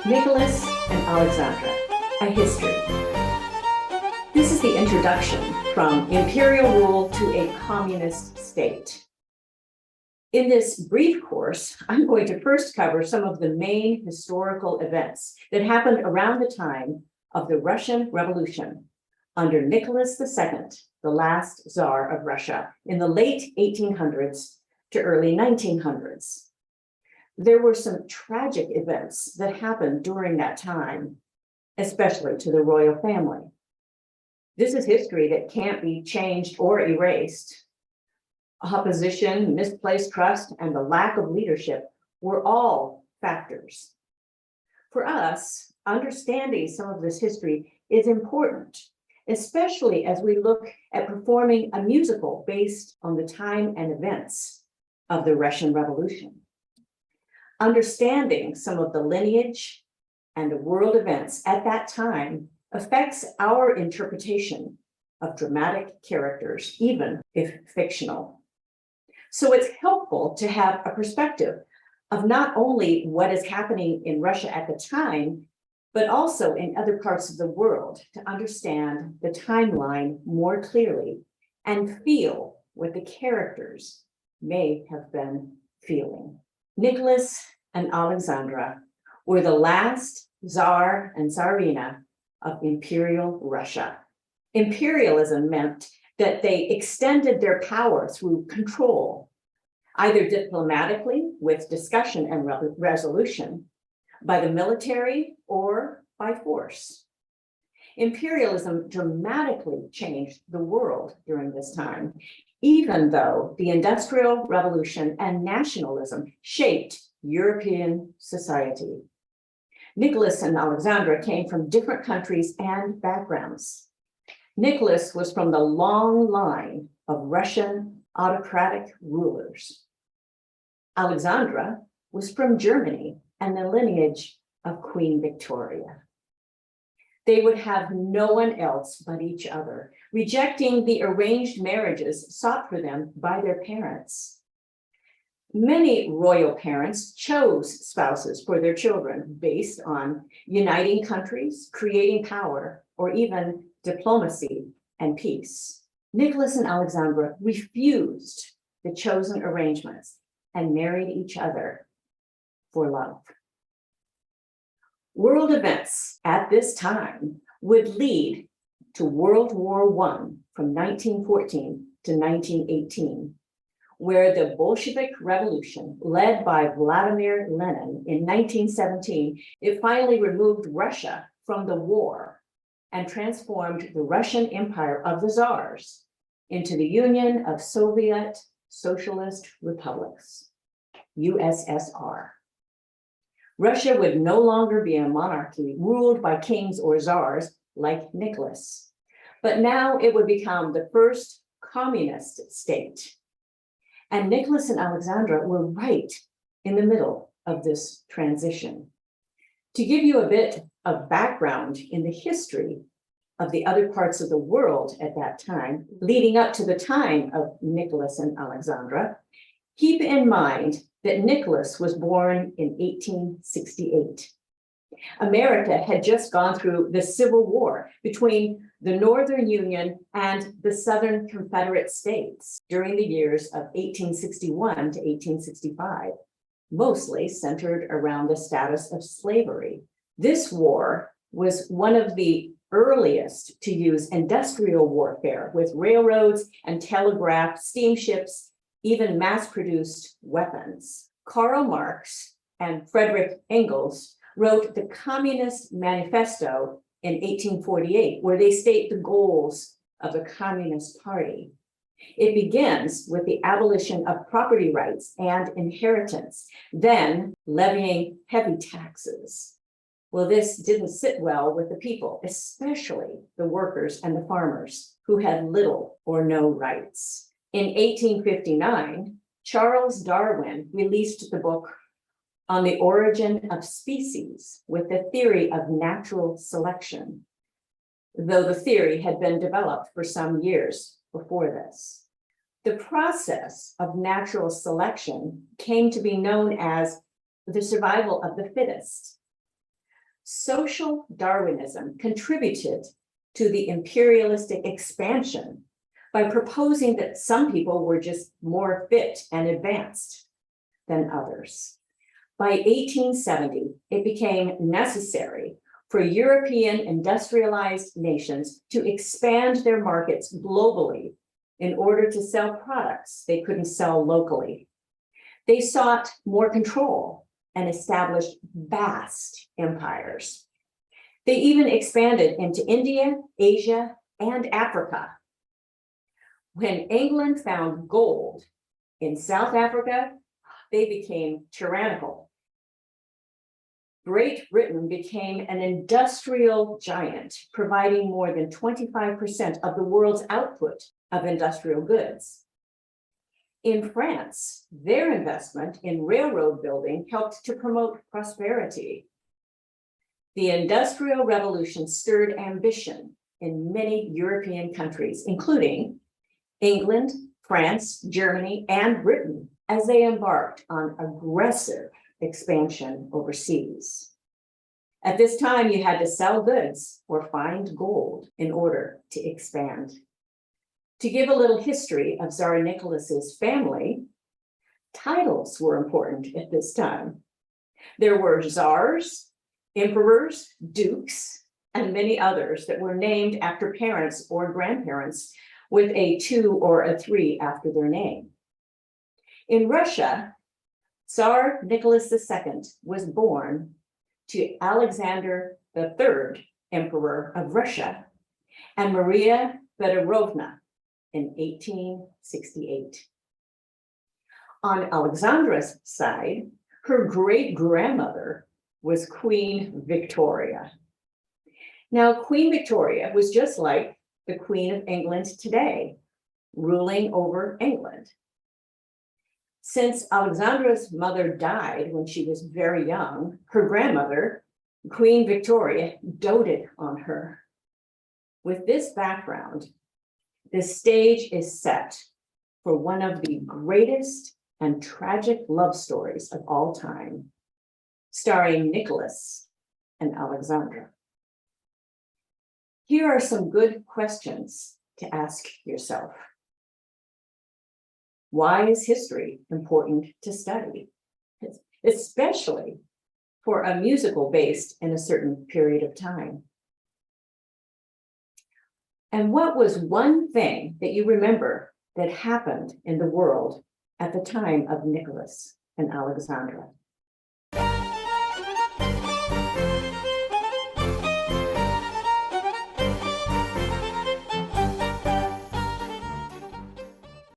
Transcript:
Nicholas and Alexandra, a history. This is the introduction from imperial rule to a communist state. In this brief course, I'm going to first cover some of the main historical events that happened around the time of the Russian Revolution under Nicholas II, the last Tsar of Russia, in the late 1800s to early 1900s. There were some tragic events that happened during that time, especially to the royal family. This is history that can't be changed or erased. Opposition, misplaced trust, and the lack of leadership were all factors. For us, understanding some of this history is important, especially as we look at performing a musical based on the time and events of the Russian Revolution. Understanding some of the lineage and the world events at that time affects our interpretation of dramatic characters, even if fictional. So it's helpful to have a perspective of not only what is happening in Russia at the time, but also in other parts of the world to understand the timeline more clearly and feel what the characters may have been feeling. Nicholas and Alexandra were the last Tsar and Tsarina of Imperial Russia. Imperialism meant that they extended their power through control, either diplomatically with discussion and resolution, by the military, or by force. Imperialism dramatically changed the world during this time, even though the Industrial Revolution and nationalism shaped European society. Nicholas and Alexandra came from different countries and backgrounds. Nicholas was from the long line of Russian autocratic rulers. Alexandra was from Germany and the lineage of Queen Victoria. They would have no one else but each other, rejecting the arranged marriages sought for them by their parents. Many royal parents chose spouses for their children based on uniting countries, creating power, or even diplomacy and peace. Nicholas and Alexandra refused the chosen arrangements and married each other for love. World events at this time would lead to World War I from 1914 to 1918, where the Bolshevik Revolution, led by Vladimir Lenin in 1917, it finally removed Russia from the war and transformed the Russian Empire of the Tsars into the Union of Soviet Socialist Republics, USSR. Russia would no longer be a monarchy ruled by kings or czars like Nicholas, but now it would become the first communist state. And Nicholas and Alexandra were right in the middle of this transition. To give you a bit of background in the history of the other parts of the world at that time, leading up to the time of Nicholas and Alexandra, keep in mind that Nicholas was born in 1868. America had just gone through the Civil War between the Northern Union and the Southern Confederate States during the years of 1861 to 1865, mostly centered around the status of slavery. This war was one of the earliest to use industrial warfare with railroads and telegraph, steamships, even mass-produced weapons. Karl Marx and Friedrich Engels wrote the Communist Manifesto in 1848, where they state the goals of the Communist Party. It begins with the abolition of property rights and inheritance, then levying heavy taxes. Well, this didn't sit well with the people, especially the workers and the farmers, who had little or no rights. In 1859, Charles Darwin released the book On the Origin of Species with the theory of natural selection, though the theory had been developed for some years before this. The process of natural selection came to be known as the survival of the fittest. social Darwinism contributed to the imperialistic expansion by proposing that some people were just more fit and advanced than others. By 1870, it became necessary for European industrialized nations to expand their markets globally in order to sell products they couldn't sell locally. They sought more control and established vast empires. They even expanded into India, Asia, and Africa. When England found gold in South Africa, they became tyrannical. Great Britain became an industrial giant, providing more than 25% of the world's output of industrial goods. In France, their investment in railroad building helped to promote prosperity. The Industrial Revolution stirred ambition in many European countries, including England, France, Germany, and Britain, as they embarked on aggressive expansion overseas. At this time, you had to sell goods or find gold in order to expand. To give a little history of Tsar Nicholas's family, titles were important at this time. There were czars, emperors, dukes, and many others that were named after parents or grandparents with a 2 or a 3 after their name. In Russia, Tsar Nicholas II was born to Alexander III, Emperor of Russia, and Maria Feodorovna in 1868. On Alexandra's side, her great-grandmother was Queen Victoria. Now, Queen Victoria was just like the Queen of England today, ruling over England. Since Alexandra's mother died when she was very young, her grandmother, Queen Victoria, doted on her. With this background, the stage is set for one of the greatest and tragic love stories of all time, starring Nicholas and Alexandra. Here are some good questions to ask yourself. Why is history important to study, especially for a musical based in a certain period of time? And what was one thing that you remember that happened in the world at the time of Nicholas and Alexandra?